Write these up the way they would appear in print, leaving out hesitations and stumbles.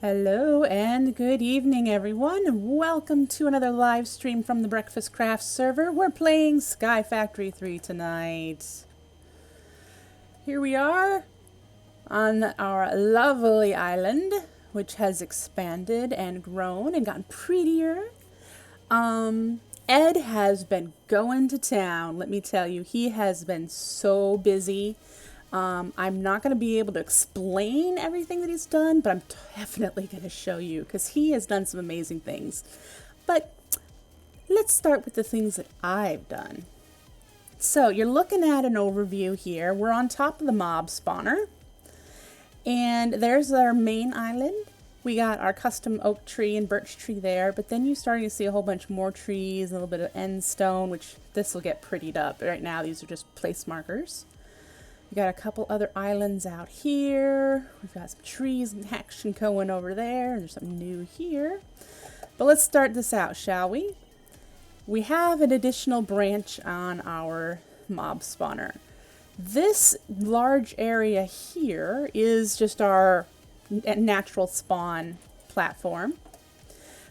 Hello and good evening, everyone. Welcome to another live stream from the Breakfastcraft server. We're playing Sky Factory 3 tonight. Here we are on our lovely island, which has expanded and grown and gotten prettier. Ed has been going to town. Let me tell you, he has been so busy. I'm not going to be able to explain everything that he's done, but I'm definitely going to show you because he has done some amazing things. But let's start with the things that I've done. So you're looking at an overview here. We're on top of the mob spawner, and there's our main island. We got our custom oak tree and birch tree there, but then you're starting to see a whole bunch more trees, a little bit of end stone, which this will get prettied up. Right now, these are just place markers. We got a couple other islands out here. We've got some trees and action going over there. There's something new here. But let's start this out, shall we? We have an additional branch on our mob spawner. This large area here is just our natural spawn platform.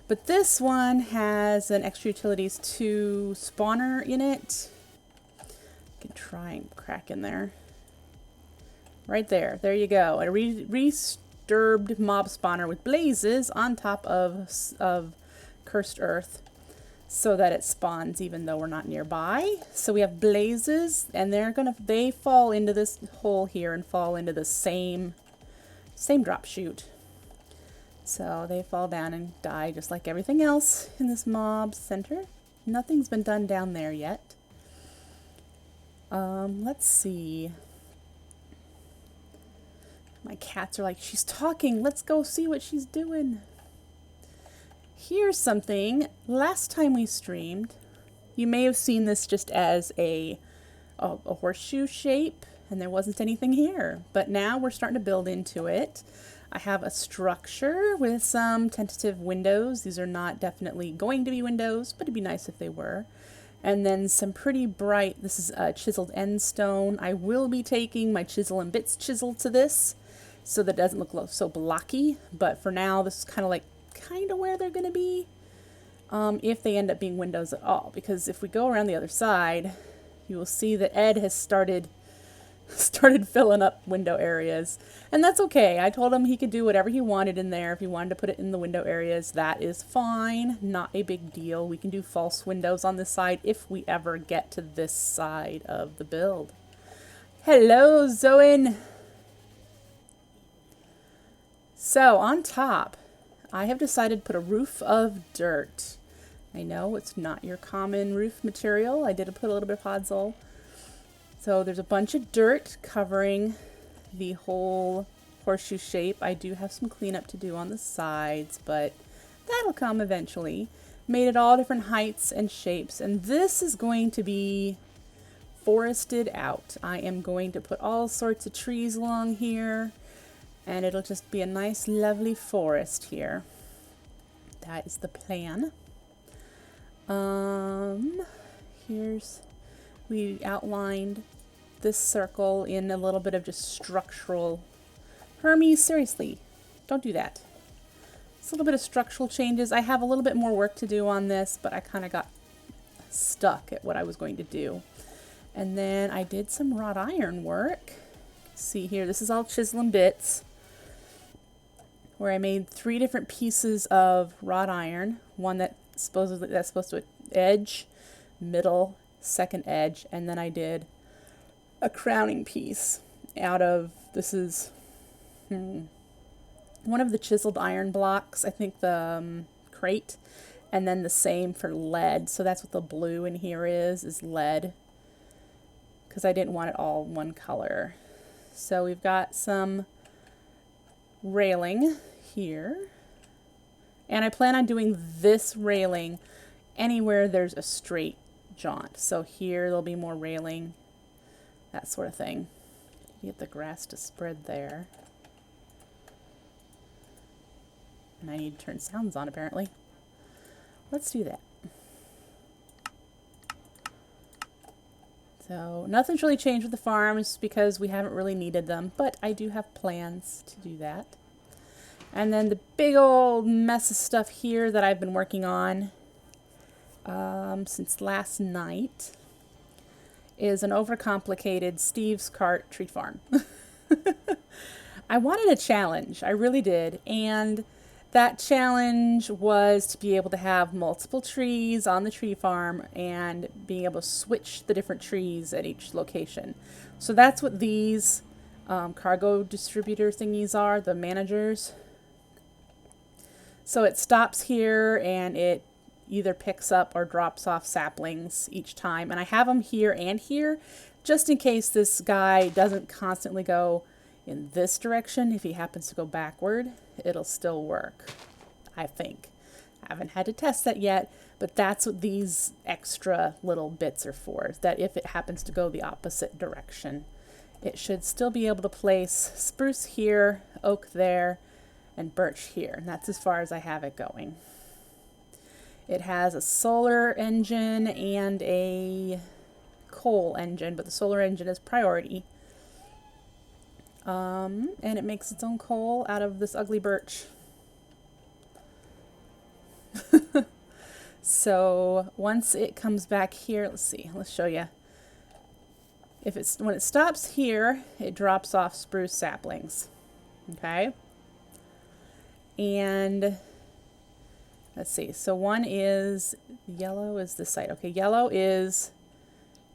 But this one has an extra utilities 2 spawner in it. I can try and crack in there. Right there. There you go. A resturbed mob spawner with blazes on top of cursed earth so that it spawns even though we're not nearby. So we have blazes, and they fall into this hole here and fall into the same drop chute. So they fall down and die just like everything else in this mob center. Nothing's been done down there yet. Let's see. My cats are like, she's talking. Let's go see what she's doing. Here's something. Last time we streamed, you may have seen this just as a horseshoe shape, and there wasn't anything here. But now we're starting to build into it. I have a structure with some tentative windows. These are not definitely going to be windows, but it'd be nice if they were. And then some pretty bright, this is a chiseled end stone. I will be taking my chisel and bits chisel to this, so that it doesn't look so blocky, but for now this is kind of where they're going to be, if they end up being windows at all, because if we go around the other side, you will see that Ed has started filling up window areas, and that's okay. I told him he could do whatever he wanted in there. If he wanted to put it in the window areas, that is fine, not a big deal. We can do false windows on this side if we ever get to this side of the build. Hello, Zoen! So on top, I have decided to put a roof of dirt. I know it's not your common roof material. I did put a little bit of podzol. So there's a bunch of dirt covering the whole horseshoe shape. I do have some cleanup to do on the sides, but that'll come eventually. Made it all different heights and shapes, and this is going to be forested out. I am going to put all sorts of trees along here, and it'll just be a nice, lovely forest here. That is the plan. We outlined this circle in a little bit of just structural. Hermes, seriously, don't do that. It's a little bit of structural changes. I have a little bit more work to do on this, but I kind of got stuck at what I was going to do. And then I did some wrought iron work. See here, this is all chisel and bits, where I made 3 different pieces of wrought iron. One that's supposed to edge, middle, second edge, and then I did a crowning piece out of, this is one of the chiseled iron blocks, I think the crate, and then the same for lead. So that's what the blue in here is lead, because I didn't want it all one color. So we've got some railing here, and I plan on doing this railing anywhere there's a straight jaunt. So here there'll be more railing, that sort of thing. You get the grass to spread there. And I need to turn sounds on apparently. Let's do that. So nothing's really changed with the farms because we haven't really needed them, but I do have plans to do that. And then the big old mess of stuff here that I've been working on since last night is an overcomplicated Steve's Cart tree farm. I wanted a challenge, I really did, and that challenge was to be able to have multiple trees on the tree farm and being able to switch the different trees at each location. So that's what these cargo distributor thingies are, the managers. So it stops here and it either picks up or drops off saplings each time. And I have them here and here just in case this guy doesn't constantly go in this direction. If he happens to go backward, it'll still work, I think. I haven't had to test that yet, but that's what these extra little bits are for, that if it happens to go the opposite direction, it should still be able to place spruce here, oak there, and birch here. And that's as far as I have it going. It has a solar engine and a coal engine, but the solar engine is priority. And it makes its own coal out of this ugly birch. So once it comes back here, let's see, let's show you. When it stops here, it drops off spruce saplings. Okay? And let's see, so one is, yellow is this side. Okay, yellow is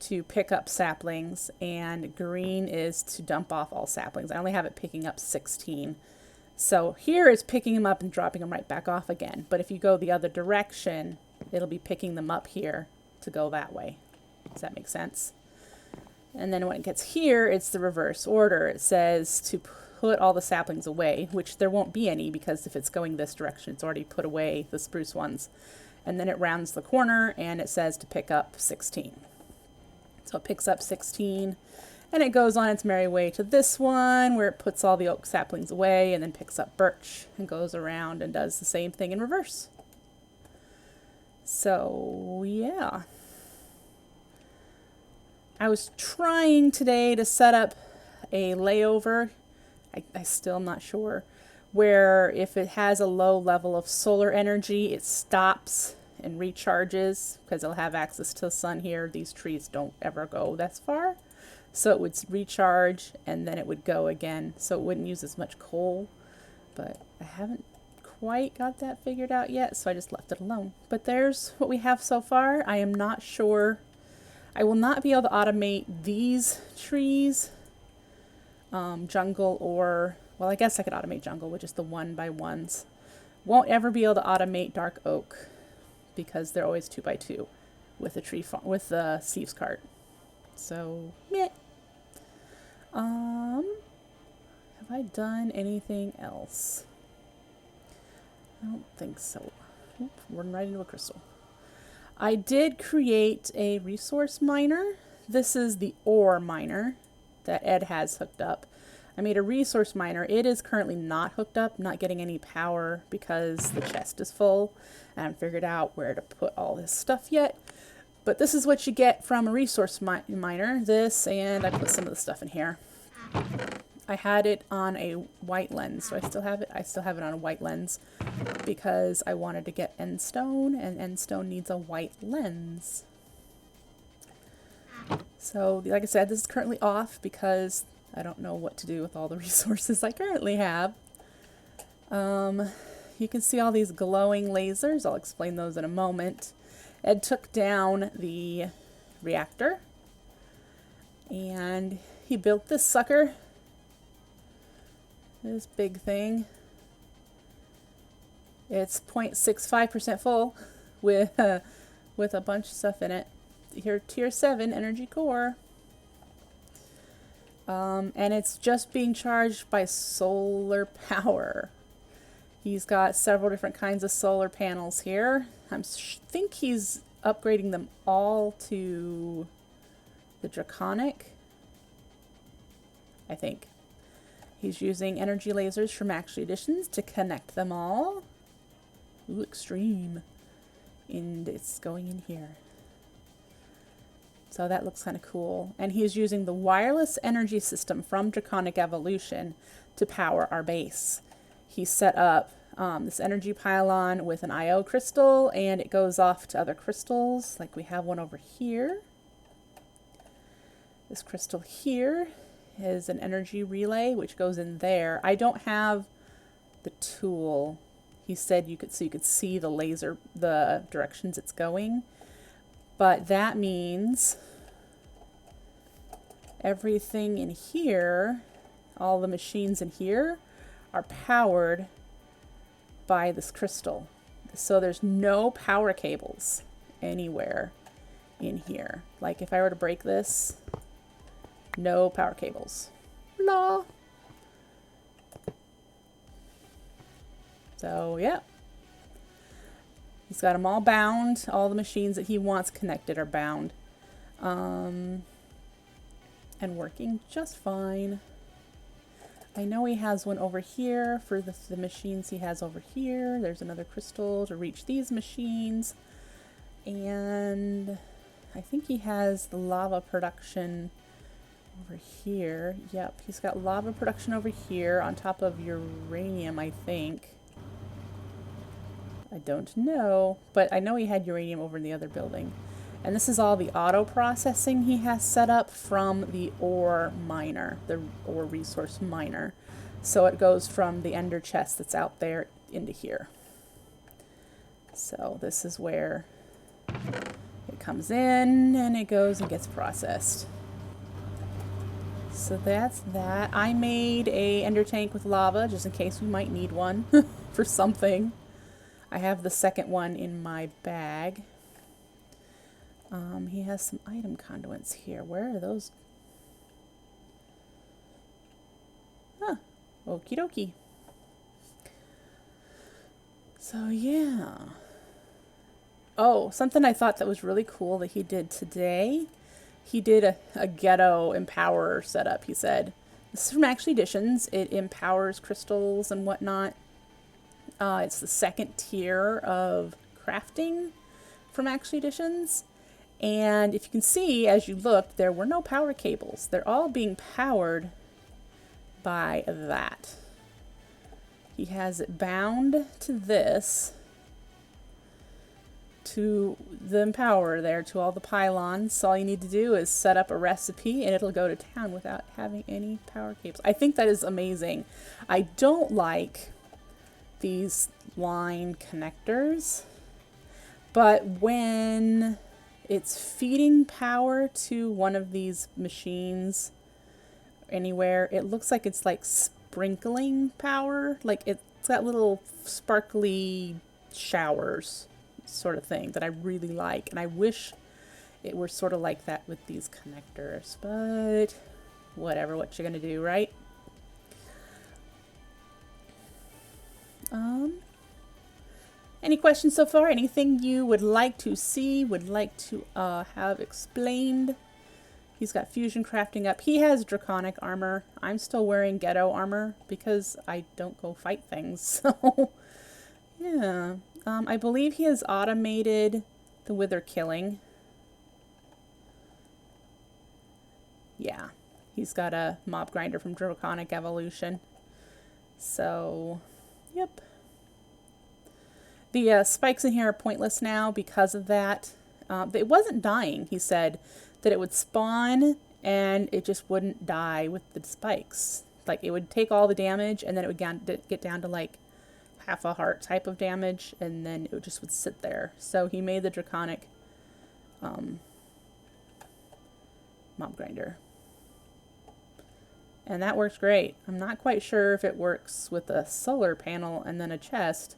to pick up saplings and green is to dump off all saplings. I only have it picking up 16. So here it's picking them up and dropping them right back off again. But if you go the other direction, it'll be picking them up here to go that way. Does that make sense? And then when it gets here, it's the reverse order. It says to put all the saplings away, which there won't be any because if it's going this direction, it's already put away the spruce ones. And then it rounds the corner and it says to pick up 16. So it picks up 16 and it goes on its merry way to this one where it puts all the oak saplings away and then picks up birch and goes around and does the same thing in reverse. So yeah. I was trying today to set up a layover. I still am not sure, where if it has a low level of solar energy, it stops and recharges because it'll have access to the sun here. These trees don't ever go that far. So it would recharge and then it would go again. So it wouldn't use as much coal, but I haven't quite got that figured out yet. So I just left it alone. But there's what we have so far. I am not sure. I will not be able to automate these trees, jungle or, well, I guess I could automate jungle, which is the 1x1s. Won't ever be able to automate dark oak because they're always 2x2 with the tree farm, with the Steve's Cart. So, meh. Have I done anything else? I don't think so. Oop, running right into a crystal. I did create a resource miner. This is the ore miner that Ed has hooked up. I made a resource miner. It is currently not hooked up, not getting any power because the chest is full. I haven't figured out where to put all this stuff yet. But this is what you get from a resource miner. This, and I put some of the stuff in here. I had it on a white lens, so I still have it. I still have it on a white lens because I wanted to get end stone, and end stone needs a white lens. So, like I said, this is currently off because I don't know what to do with all the resources I currently have. You can see all these glowing lasers. I'll explain those in a moment. Ed took down the reactor and he built this sucker. This big thing. It's 0.65% full with a bunch of stuff in it. Here, tier 7 energy core. And it's just being charged by solar power. He's got several different kinds of solar panels here. I think he's upgrading them all to the draconic. I think. He's using energy lasers from Actually Editions to connect them all. Ooh, extreme. And it's going in here. So that looks kind of cool. And he's using the wireless energy system from Draconic Evolution to power our base. he set up this energy pylon with an IO crystal, and it goes off to other crystals. Like we have one over here. This crystal here is an energy relay, which goes in there. I don't have the tool. He said you could see the laser, the directions it's going. But that means everything in here, all the machines in here, are powered by this crystal. So there's no power cables anywhere in here. Like if I were to break this, no power cables. Blah. So yeah, he's got them all bound. All the machines that he wants connected are bound, and working just fine. I know he has one over here for the machines he has over here. There's another crystal to reach these machines, and I think he has the lava production over here. Yep, he's got lava production over here on top of uranium, I think. I don't know, but I know he had uranium over in the other building. And this is all the auto processing he has set up from the ore miner, the ore resource miner. So it goes from the ender chest that's out there into here. So this is where it comes in and it goes and gets processed. So that's that. I made a ender tank with lava just in case we might need one for something. I have the second one in my bag. He has some item conduits here. Where are those? Huh. Okie dokie. So yeah. Oh, something I thought that was really cool that he did today. He did a ghetto empower setup, he said. This is from Actually Editions. It empowers crystals and whatnot. It's the second tier of crafting from Actually Editions. And if you can see, as you look, there were no power cables. They're all being powered by that. He has it bound to this, to the empower there, to all the pylons. So all you need to do is set up a recipe and it'll go to town without having any power cables. I think that is amazing. I don't like these line connectors, but when it's feeding power to one of these machines anywhere, it looks like it's like sprinkling power, like it's got little sparkly showers sort of thing that I really like, and I wish it were sort of like that with these connectors, but whatever, what you're gonna do, right? Any questions so far? Anything you would like to see, would like to have explained? He's got fusion crafting up. He has draconic armor. I'm still wearing ghetto armor because I don't go fight things. So, yeah. I believe he has automated the wither killing. Yeah. He's got a mob grinder from Draconic Evolution. So, yep. The spikes in here are pointless now because of that. It wasn't dying, he said, that it would spawn and it just wouldn't die with the spikes. Like, it would take all the damage and then it would get down to like half a heart type of damage, and then it just would sit there. So he made the Draconic mob grinder. And that works great. I'm not quite sure if it works with a solar panel and then a chest.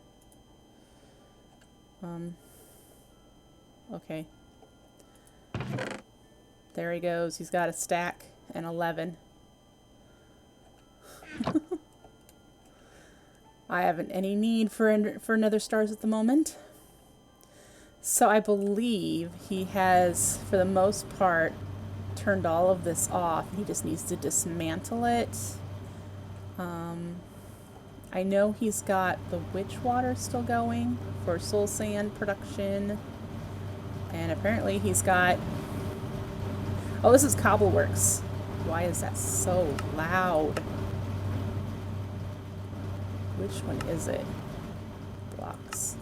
Okay. There he goes. He's got a stack and 11. I haven't any need for another stars at the moment. So I believe he has, for the most part, turned all of this off. He just needs to dismantle it. I know he's got the witch water still going for soul sand production. And apparently he's got... Oh, this is Cobbleworks. Why is that so loud? Which one is it? Blocks.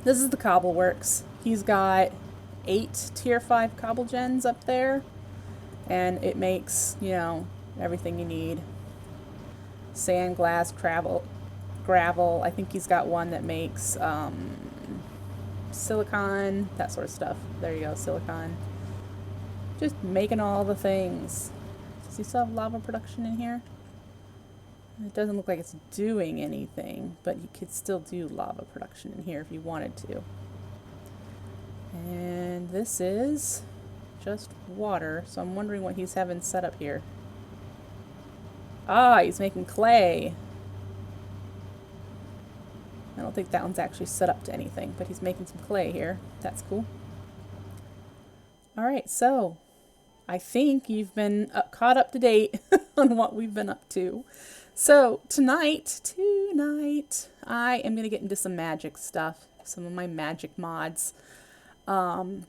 This is the cobble works. He's got 8 tier 5 cobble gens up there, and it makes, you know, everything you need. Sand, glass, gravel. I think he's got one that makes silicon, that sort of stuff. There you go, silicon. Just making all the things. Does he still have lava production in here? It doesn't look like it's doing anything, but you could still do lava production in here if you wanted to. And this is just water, so I'm wondering what he's having set up here. Ah, he's making clay. I don't think that one's actually set up to anything, but he's making some clay here. That's cool. Alright, so I think you've been caught up to date on what we've been up to. So tonight, I am going to get into some magic stuff, some of my magic mods. Botania,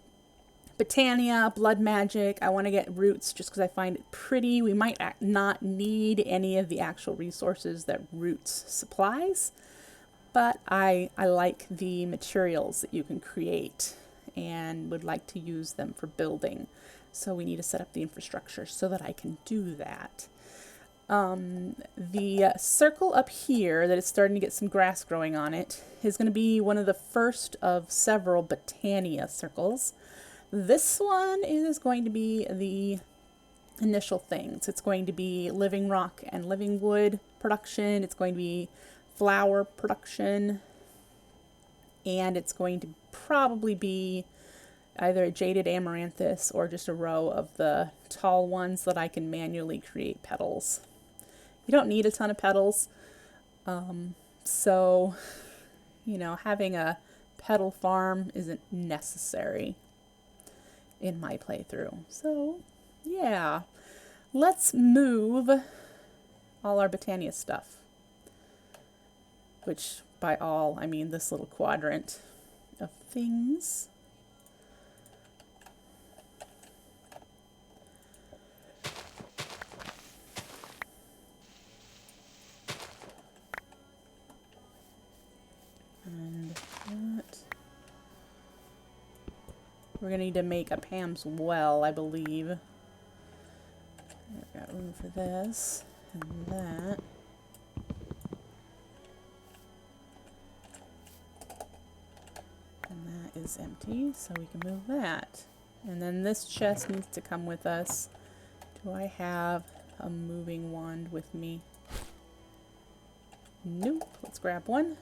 blood magic. I want to get roots just because I find it pretty. We might not need any of the actual resources that roots supplies, but I like the materials that you can create and would like to use them for building. So we need to set up the infrastructure so that I can do that. The circle up here that is starting to get some grass growing on it is going to be one of the first of several Botania circles. This one is going to be the initial things. It's going to be living rock and living wood production. It's going to be flower production. And it's going to probably be either a jaded amaranthus or just a row of the tall ones that I can manually create petals. You don't need a ton of petals, so, you know, having a petal farm isn't necessary in my playthrough. So, yeah, let's move all our Botania stuff, which by all, I mean this little quadrant of things. And that. We're going to need to make a Pam's well, I believe. I've got room for this and that. And that is empty, so we can move that. And then this chest needs to come with us. Do I have a moving wand with me? Nope. Let's grab one.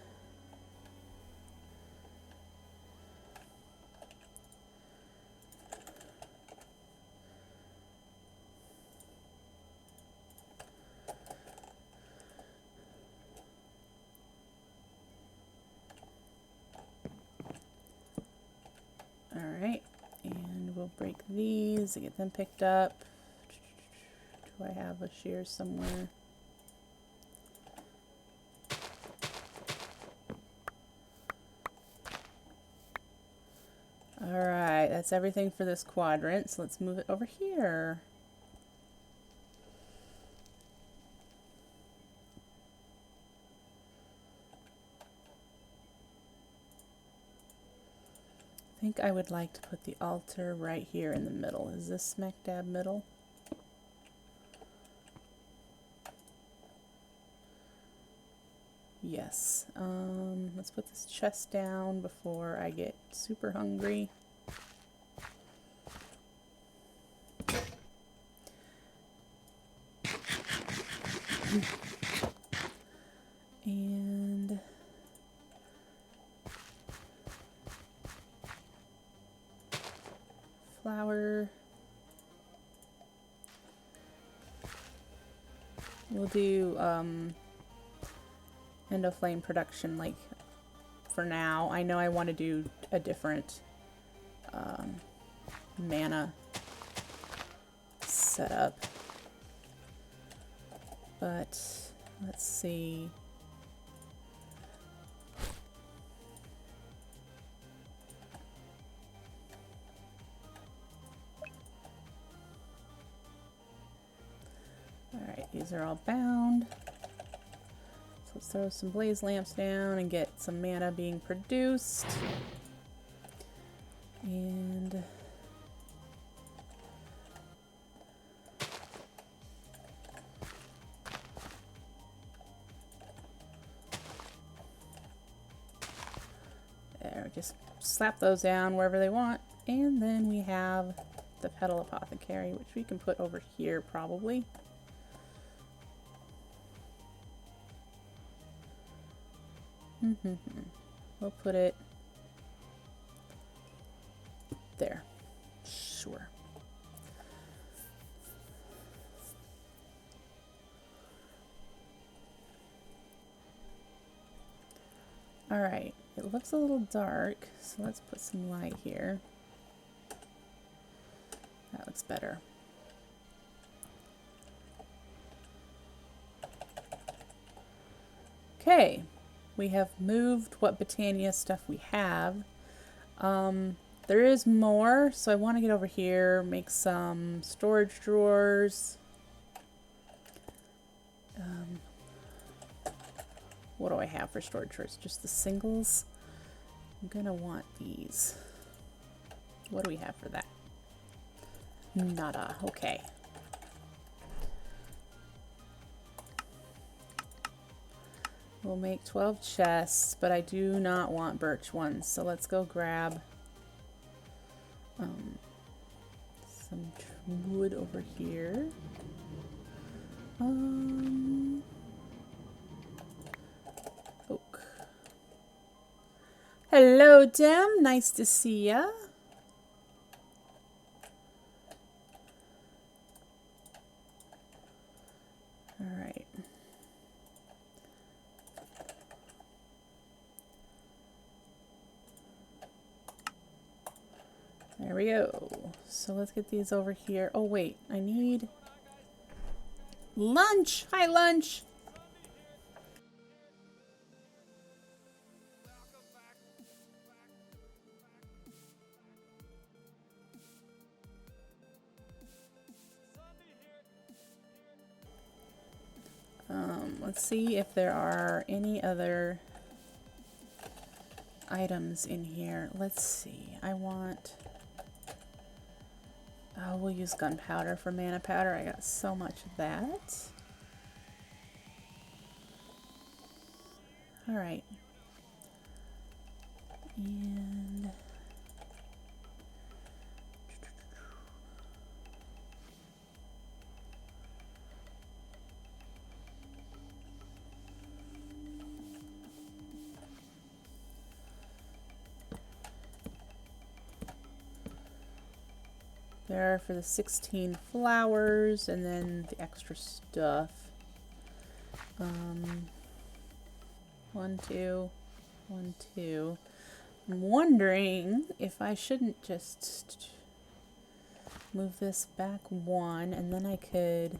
Alright, and we'll break these to get them picked up. Do I have a shears somewhere? Alright, that's everything for this quadrant, so let's move it over here. I think I would like to put the altar right here in the middle. Is this smack dab middle? Yes. Let's put this chest down before I get super hungry. And flour. We'll do end of flame production like for now. I know I want to do a different mana setup, but let's see. Alright, these are all bound. throw some blaze lamps down and get some mana being produced. And there, just slap those down wherever they want. And then we have the Petal Apothecary, which we can put over here probably. We'll put it there. Sure. All right, it looks a little dark, so let's put some light here. That looks better. Okay, we have moved what Botania stuff we have. There is more, so I want to get over here, make some storage drawers. What do I have for storage drawers? Just the singles? I'm gonna want these. What do we have for that? Nada. Okay. We'll make 12 chests, but I do not want birch ones, so let's go grab some wood over here. Oak. Hello, Dem. Nice to see ya. All right. There we go. So let's get these over here. Oh wait, I need lunch. Hi, lunch. Let's see if there are any other items in here. Let's see. I want... Oh, we'll use gunpowder for mana powder. I got so much of that. Alright. And... there for the 16 flowers and then the extra stuff. 1, 2, 1, 2. I'm wondering if I shouldn't just move this back 1 and then I could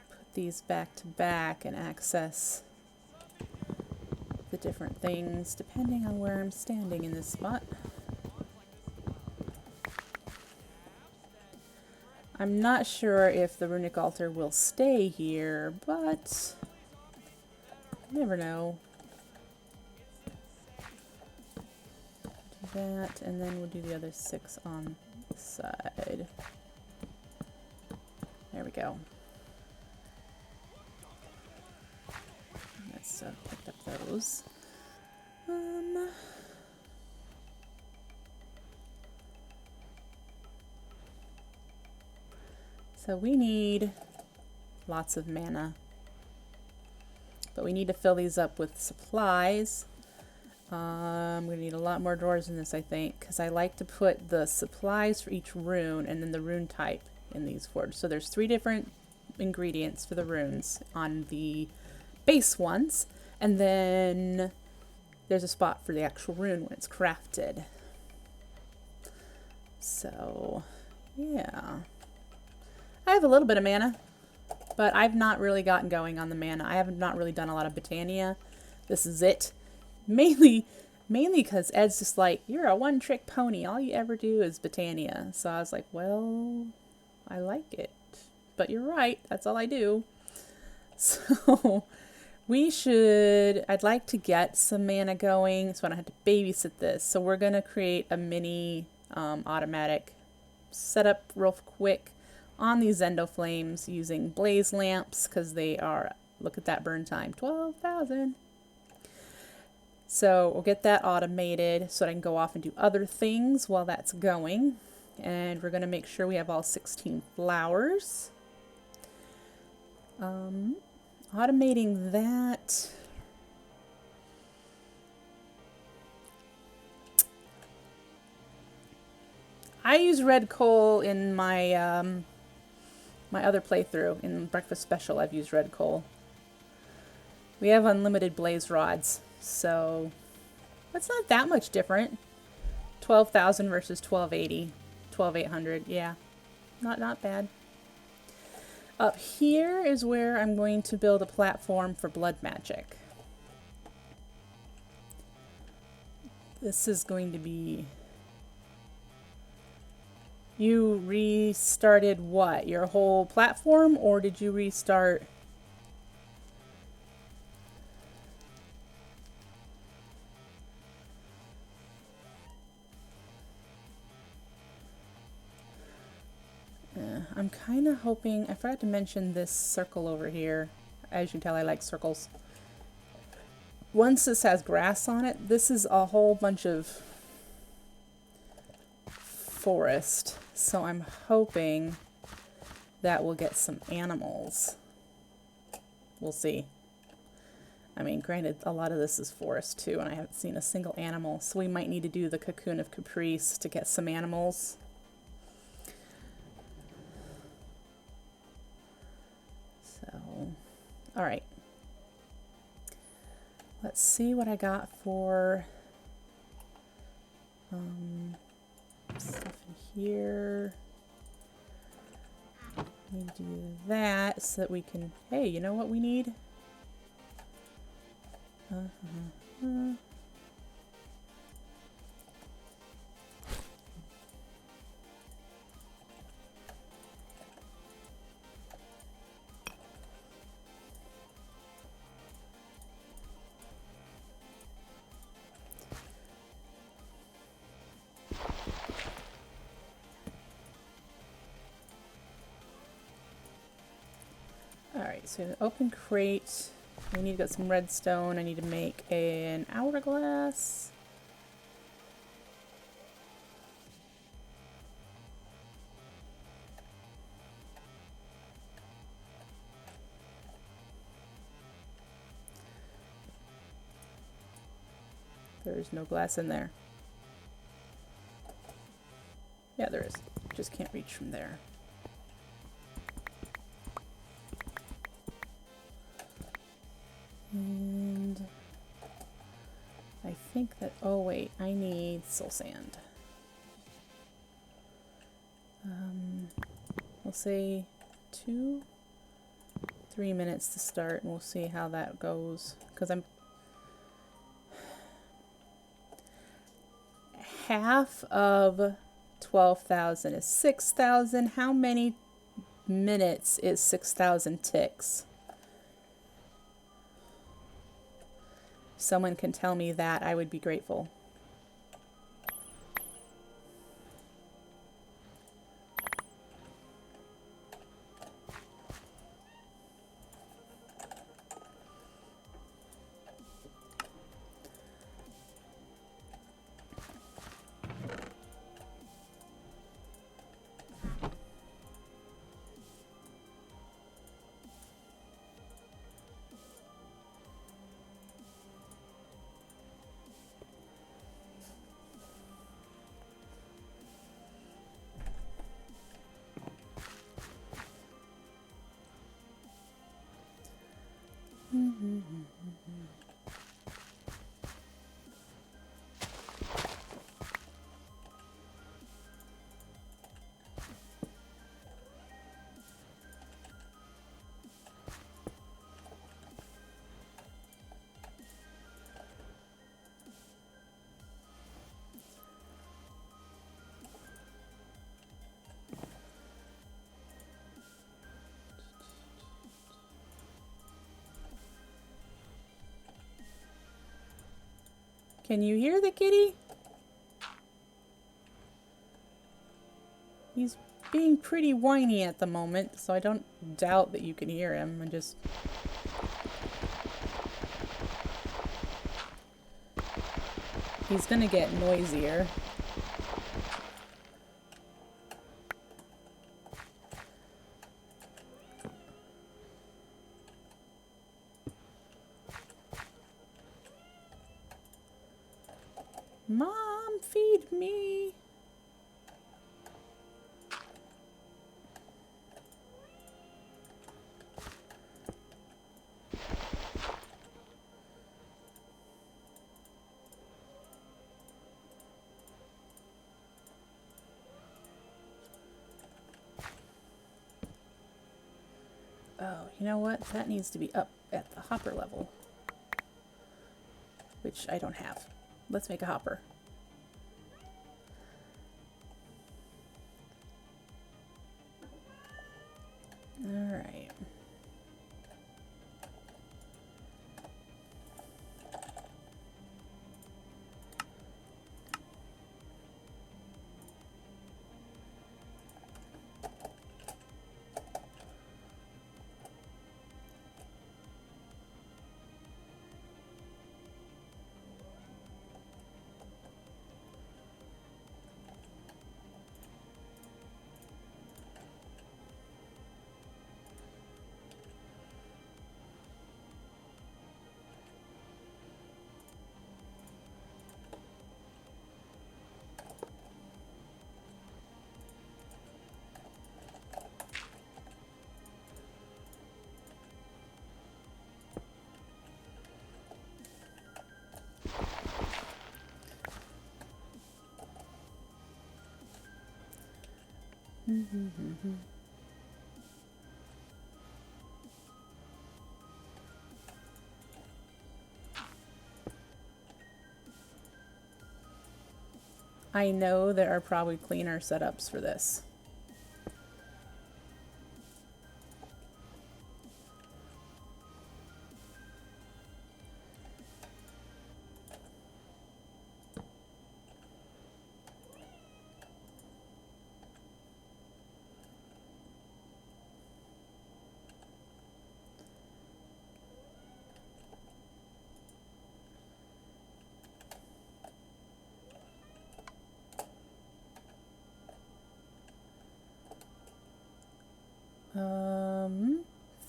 put these back to back and access the different things depending on where I'm standing in this spot. I'm not sure if the runic altar will stay here, but you never know. Do that, and then we'll do the other 6 on the side. There we go. Let's pick up those. So we need lots of mana, but we need to fill these up with supplies. I'm going to need a lot more drawers in this, I think, because I like to put the supplies for each rune and then the rune type in these forges. So there's 3 different ingredients for the runes on the base ones, and then there's a spot for the actual rune when it's crafted. So, yeah. I have a little bit of mana, but I've not really gotten going on the mana. I have not really done a lot of Botania. This is it. Mainly because Ed's just like, you're a one-trick pony. All you ever do is Botania. So I was like, well, I like it. But you're right. That's all I do. So I'd like to get some mana going so I don't have to babysit this. So we're going to create a mini automatic setup real quick on these Zendo flames using blaze lamps because they are, look at that burn time, 12,000. So we'll get that automated so that I can go off and do other things while that's going. And we're going to make sure we have all 16 flowers. Automating that. I use red coal in my my other playthrough. In Breakfast Special, I've used red coal. We have unlimited blaze rods, so it's not that much different. 12,000 versus 1280, 12,800. Yeah, not bad. Up here is where I'm going to build a platform for blood magic. This is going to be... You restarted what? Your whole platform, or did you restart... I'm kind of hoping... I forgot to mention this circle over here. As you can tell, I like circles. Once this has grass on it, this is a whole bunch of forest. So I'm hoping that we'll get some animals. We'll see. I mean, granted, a lot of this is forest too, and I haven't seen a single animal. So we might need to do the Cocoon of Caprice to get some animals. All right, let's see what I got for stuff in here. Need to do that so that we can, hey, you know what we need? Alright, so an open crate. We need to get some redstone. I need to make an hourglass. There's no glass in there. Yeah, there is. Just can't reach from there. And I think that, oh wait, I need soul sand. We'll say 2-3 minutes to start, and we'll see how that goes. Because I'm half of 12,000 is 6,000. How many minutes is 6,000 ticks? Someone can tell me that, I would be grateful. Can you hear the kitty? He's being pretty whiny at the moment, so I don't doubt that you can hear him. He's gonna get noisier. Mom, feed me. Oh, you know what? That needs to be up at the hopper level, which I don't have. Let's make a hopper. All right. I know there are probably cleaner setups for this.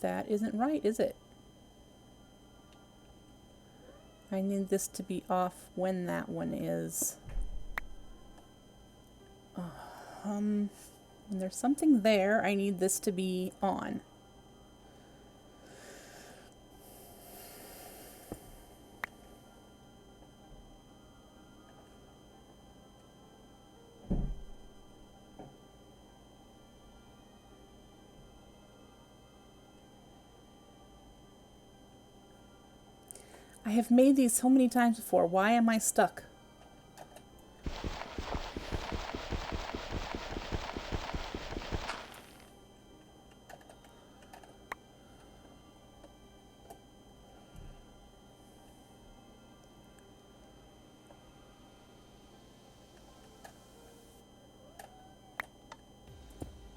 That isn't right, is it? I need this to be off when that one is. When there's something there, I need this to be on. I have made these so many times before. Why am I stuck?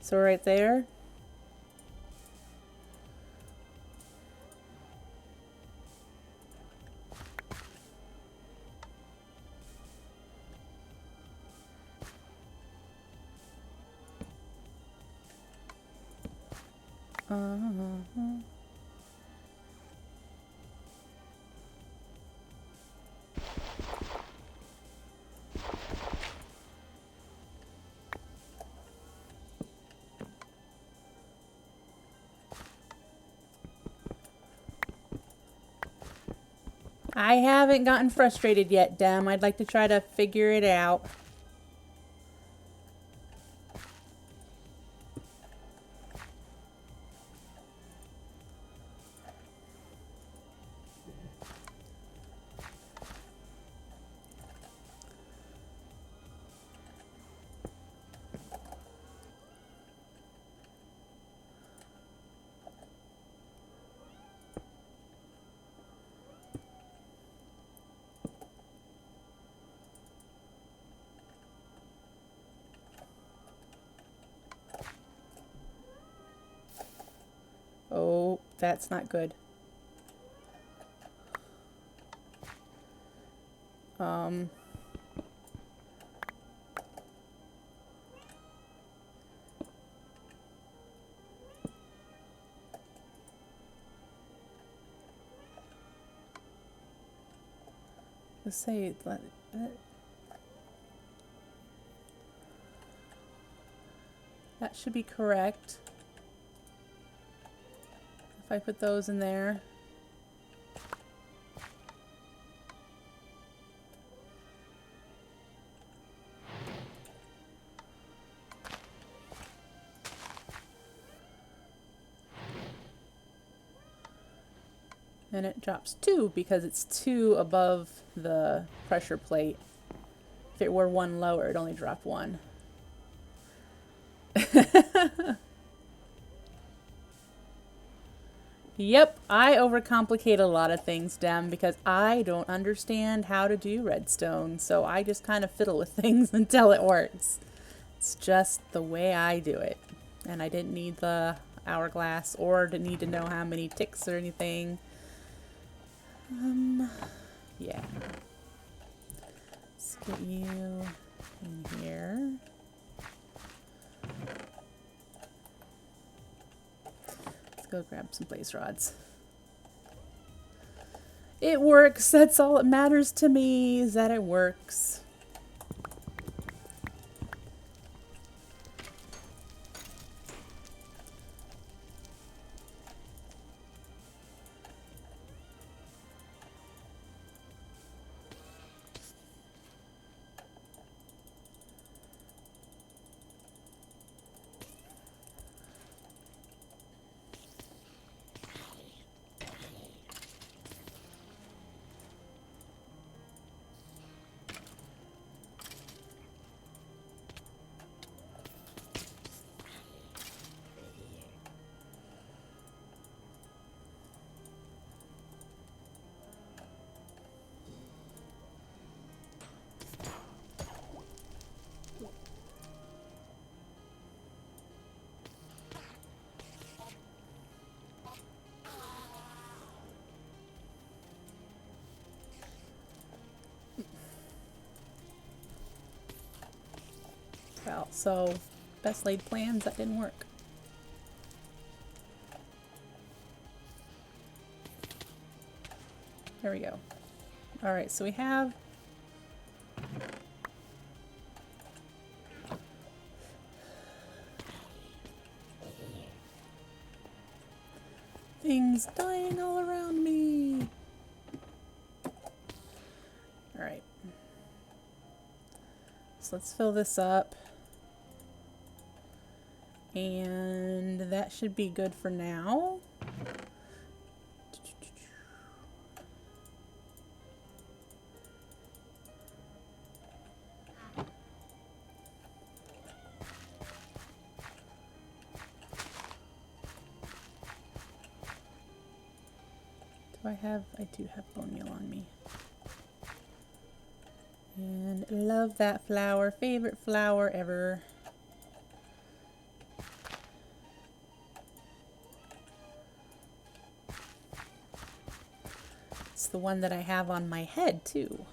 So right there. I haven't gotten frustrated yet, Dem. I'd like to try to figure it out. That's not good. Let's say that should be correct. If I put those in there. And it drops 2 because it's 2 above the pressure plate. If it were 1 lower, it'd only drop 1. Yep, I overcomplicate a lot of things, Dem, because I don't understand how to do redstone. So I just kind of fiddle with things until it works. It's just the way I do it. And I didn't need the hourglass or didn't need to know how many ticks or anything. Yeah. Let's get you in here. Let's go grab some blaze rods. It works. That's all that matters to me, is that it works. Well, so best laid plans, that didn't work. There we go. Alright, so we have things dying all around me. Alright. So let's fill this up. And that should be good for now. I do have bone meal on me. And love that flower, favorite flower ever. It's the one that I have on my head too.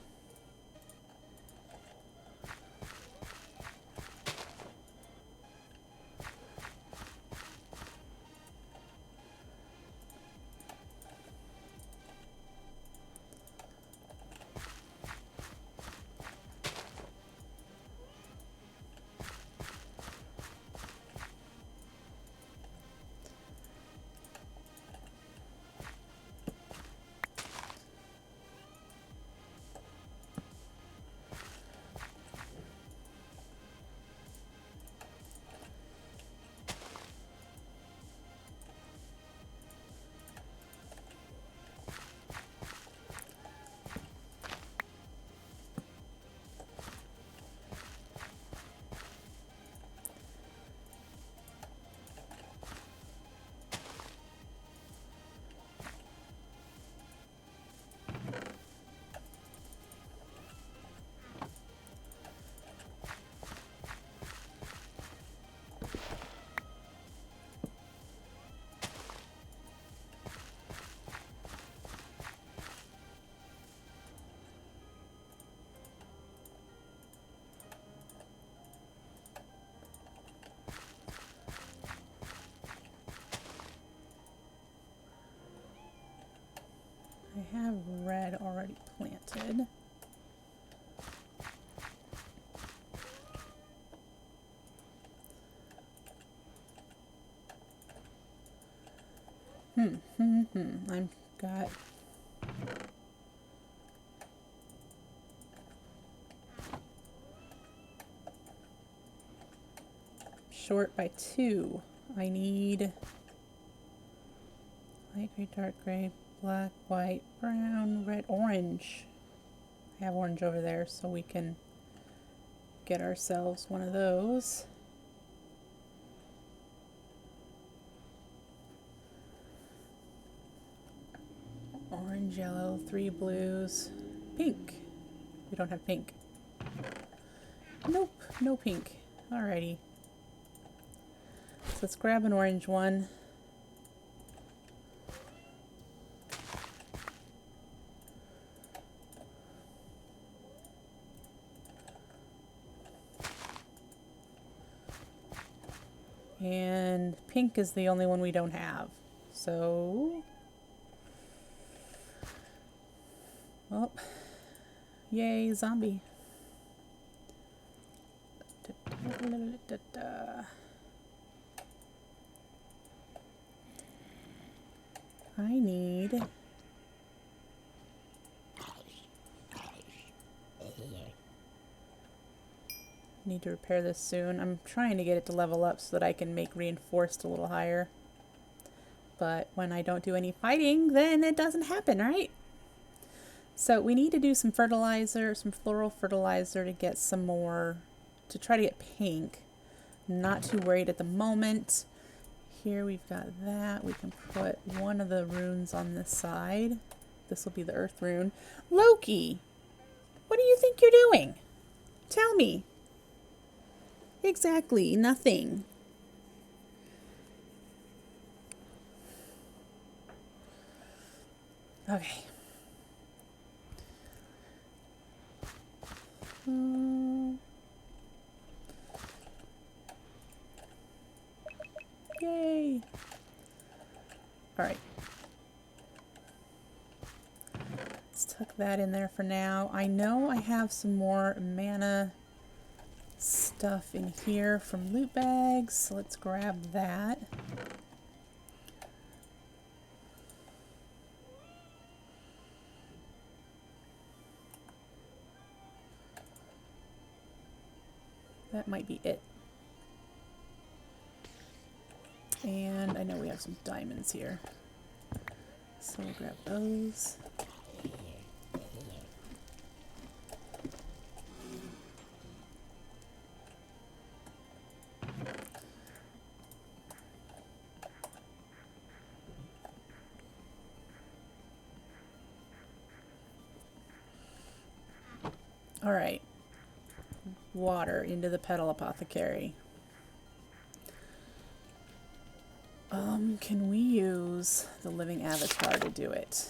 have red already planted. I've got short by 2. I need light gray, dark gray, black, white, brown, red, orange. I have orange over there, so we can get ourselves one of those. Orange, yellow, 3 blues, pink. We don't have pink. Nope, no pink. Alrighty. So let's grab an orange one. And pink is the only one we don't have. So, well, yay, zombie. I need to repair this soon. I'm trying to get it to level up so that I can make reinforced a little higher. But when I don't do any fighting, then it doesn't happen, right? So we need to do some fertilizer, some floral fertilizer to get some more, to try to get pink. Not too worried at the moment. Here we've got that. We can put one of the runes on this side. This will be the earth rune. Loki! What do you think you're doing? Tell me. Exactly, nothing. Okay. Yay! Alright. Let's tuck that in there for now. I know I have some more mana stuff in here from loot bags, so let's grab that. That might be it. And I know we have some diamonds here, so we'll grab those. All right, water into the petal apothecary. Can we use the living avatar to do it?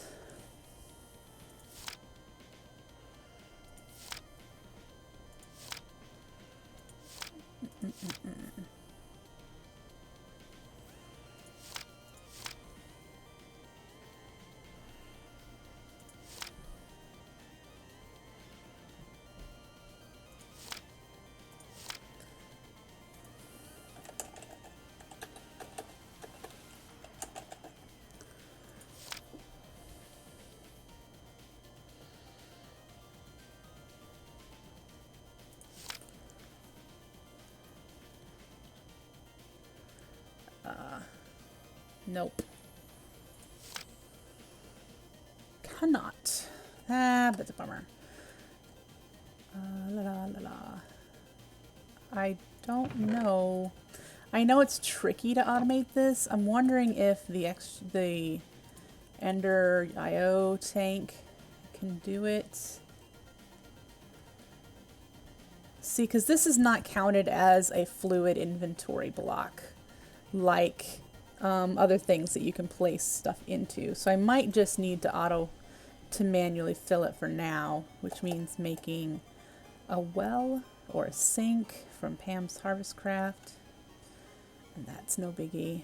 Nope. Cannot. Ah, that's a bummer. La la la la. I don't know. I know it's tricky to automate this. I'm wondering if the Ender IO tank can do it. See, because this is not counted as a fluid inventory block like other things that you can place stuff into. So I might just need to manually fill it for now, which means making a well or a sink from Pam's Harvest Craft. And that's no biggie.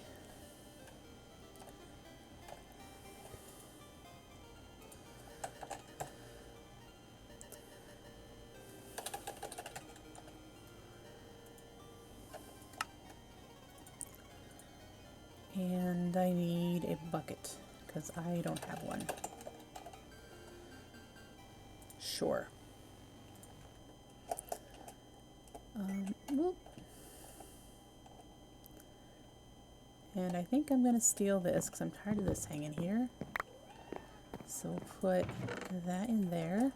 I need a bucket because I don't have one. Sure. Whoop. And I think I'm going to steal this because I'm tired of this hanging here. So we'll put that in there.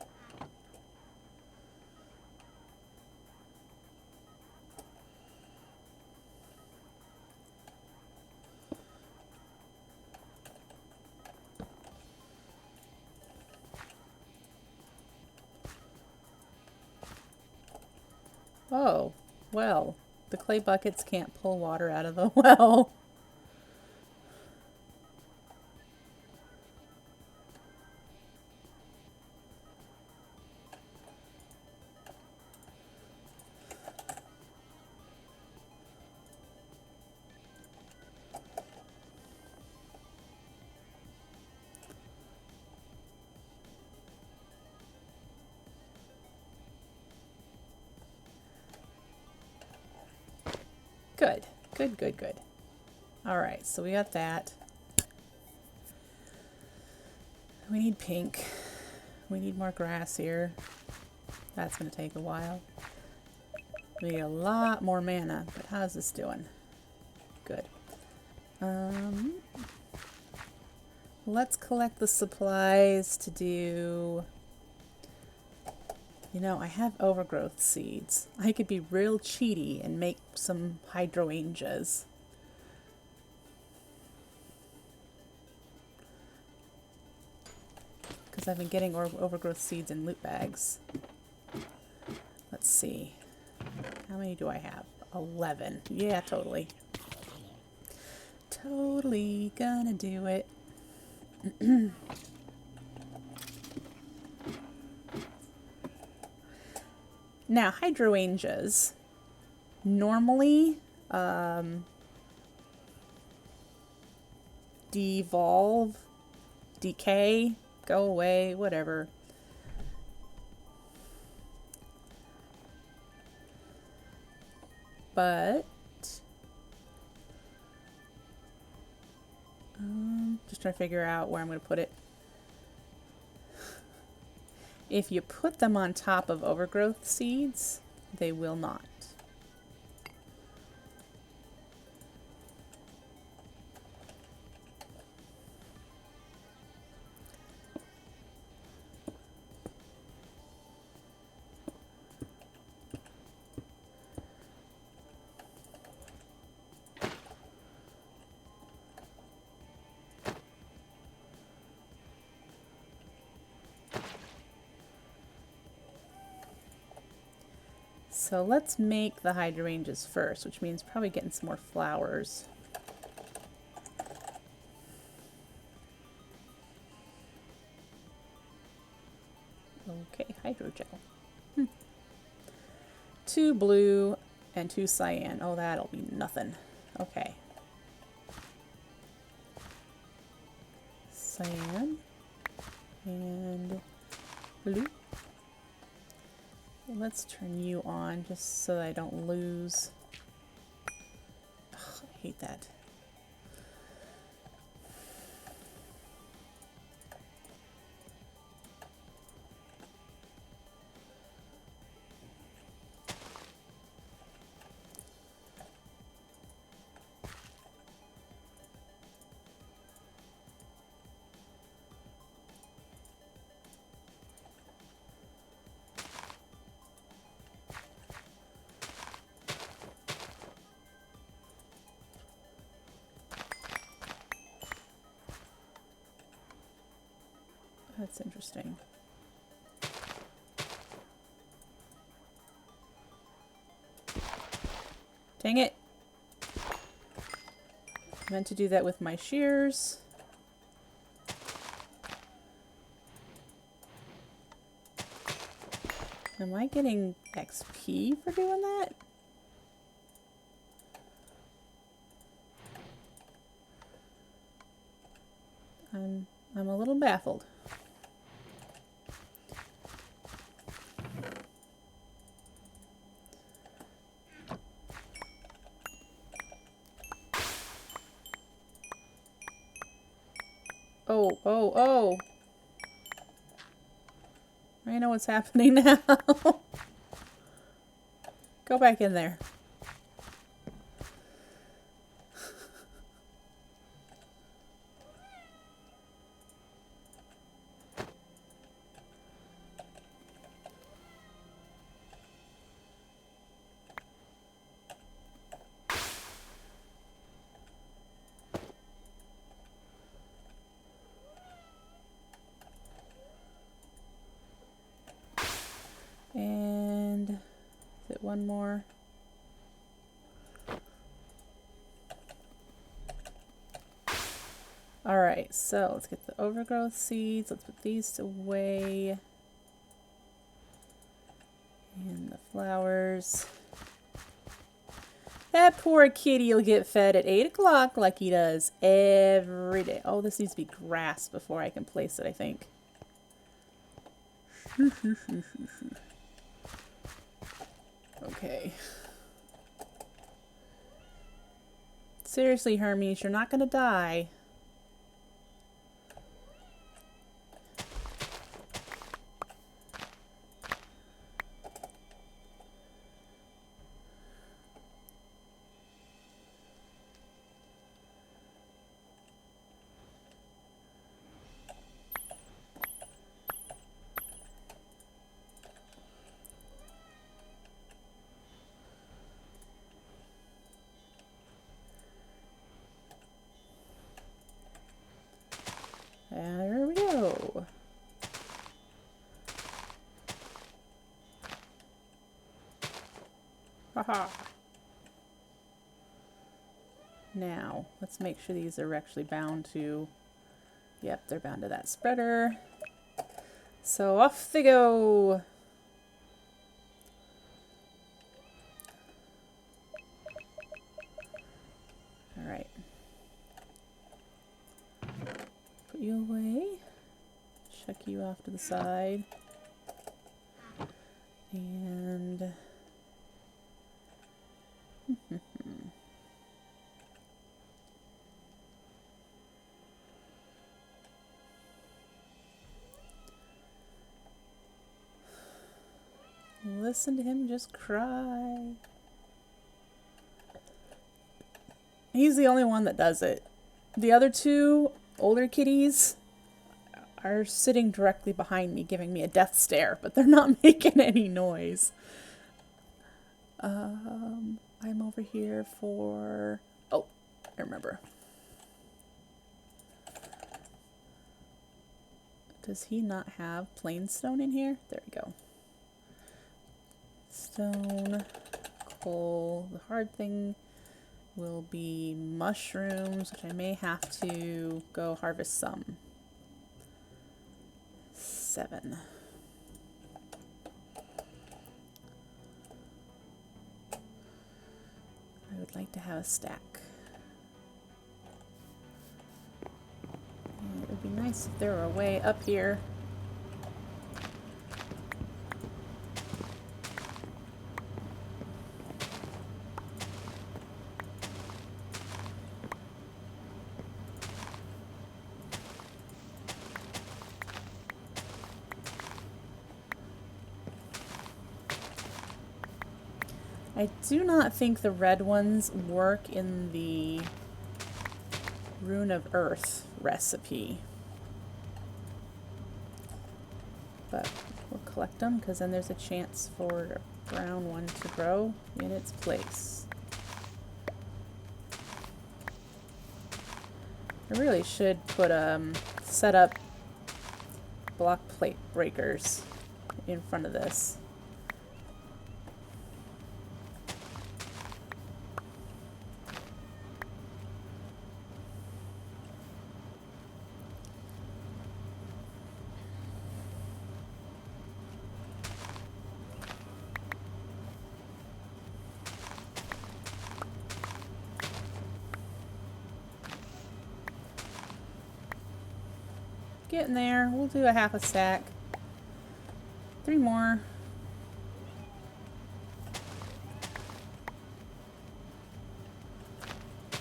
Oh, well, the clay buckets can't pull water out of the well. Good, good, good, good. All right, so we got that. We need pink. We need more grass here. That's going to take a while. We need a lot more mana, but how's this doing? Good. Let's collect the supplies to do... You know, I have overgrowth seeds. I could be real cheaty and make some hydrangeas. Because I've been getting overgrowth seeds in loot bags. Let's see. How many do I have? 11. Yeah, totally. Totally gonna do it. Now, hydrangeas normally devolve, decay, go away, whatever. But just trying to figure out where I'm going to put it. If you put them on top of overgrowth seeds, they will not. So let's make the hydrangeas first, which means probably getting some more flowers. Okay, hydrogel. 2 blue and 2 cyan. Oh, that'll be nothing. Okay. Cyan and blue. Let's turn you on just so that I don't lose. Ugh, I hate that. That's interesting. Dang it! I meant to do that with my shears. Am I getting XP for doing that? I'm a little baffled. Oh, oh, oh. I know what's happening now. Go back in there. And is it one more? Alright, so let's get the overgrowth seeds. Let's put these away. And the flowers. That poor kitty will get fed at 8 o'clock like he does every day. Oh, this needs to be grass before I can place it, I think. Okay. Seriously, Hermes, you're not gonna die. There we go. Haha. Now, let's make sure these are actually bound to... Yep, they're bound to that spreader. So off they go. Alright. Put you away. Chuck you off to the side. And... listen to him just cry. He's the only one that does it. The other two older kitties are sitting directly behind me giving me a death stare, but they're not making any noise. I'm over here for... Oh, I remember. Does he not have plain stone in here? There we go. Stone, coal. The hard thing will be mushrooms, which I may have to go harvest some. 7. I would like to have a stack. And it would be nice if there were a way up here. I do not think the red ones work in the Rune of Earth recipe. But we'll collect them because then there's a chance for a brown one to grow in its place. I really should put set up block plate breakers in front of this. Getting there. We'll do a half a stack. 3 more.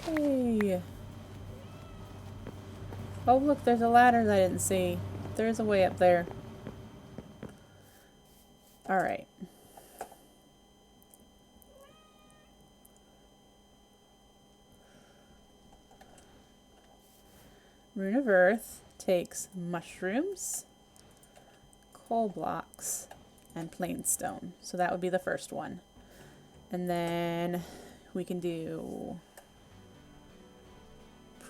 Hey. Oh, look, there's a ladder that I didn't see. There's a way up there. Alright. Rune of Earth takes mushrooms, coal blocks, and plain stone. So that would be the first one. And then we can do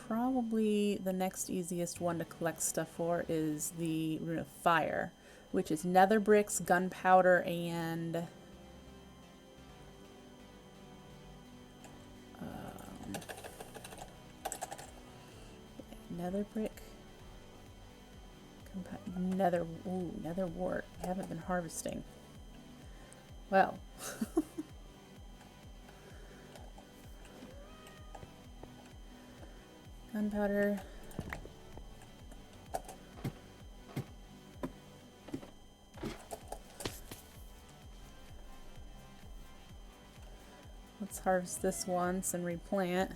probably the next easiest one to collect stuff for is the Rune of Fire, which is nether bricks, gunpowder, and nether brick, nether wart. I haven't been harvesting. Well. Gunpowder. Let's harvest this once and replant.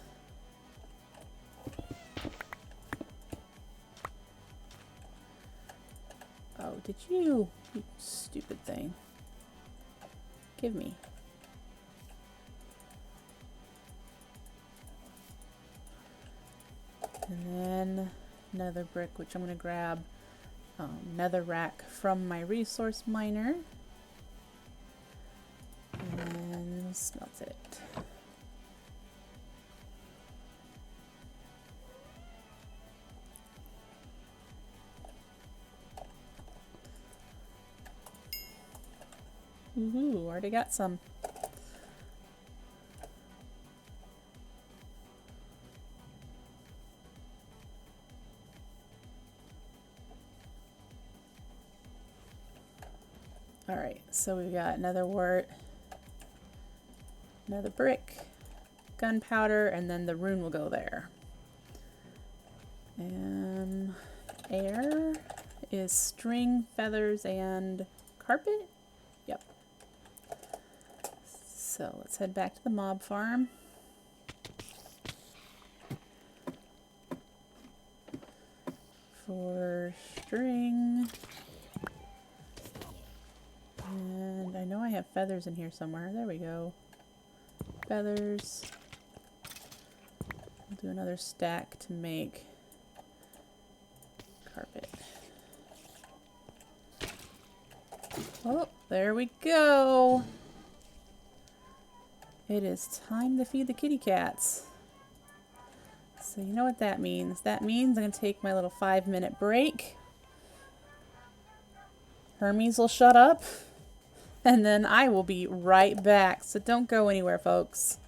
Oh, did you stupid thing. Give me. And then nether brick, which I'm going to grab nether rack from my resource miner. And smelt it. Ooh, already got some. Alright, so we've got nether wart, nether brick, gunpowder, and then the rune will go there. And air is string, feathers, and carpet? Yep. So let's head back to the mob farm. For string. And I know I have feathers in here somewhere. There we go. Feathers. I'll do another stack to make carpet. Oh, there we go. It is time to feed the kitty cats. So you know what that means. That means I'm going to take my little 5-minute break. Hermes will shut up. And then I will be right back. So don't go anywhere, folks.